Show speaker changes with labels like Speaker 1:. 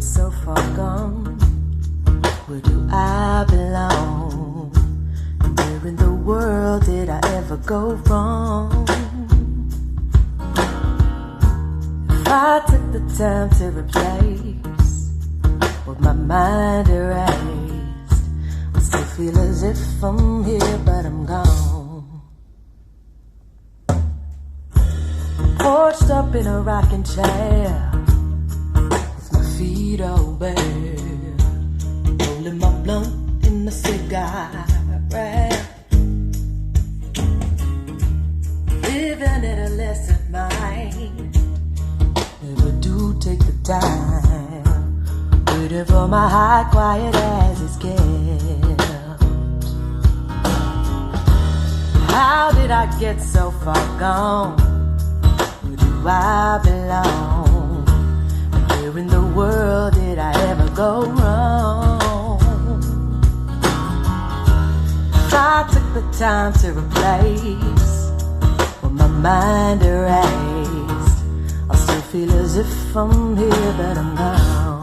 Speaker 1: get so far gone? Where do I belong? Where in the world did I ever go wrong? If I took the time to replace what my mind erased, I still feel as if I'm here but I'm gone. Porched up in a rocking chair with my feet all bare, rolling my blunt in a cigar wrap, living at a lesser mind. Never do take the time, waiting for my heart quiet as it's kept. How did I get so far gone? Where do I belong? And where in the world did I ever go wrong? If I took the time to replace what my mind erased, I still feel as if I'm here but I'm gone.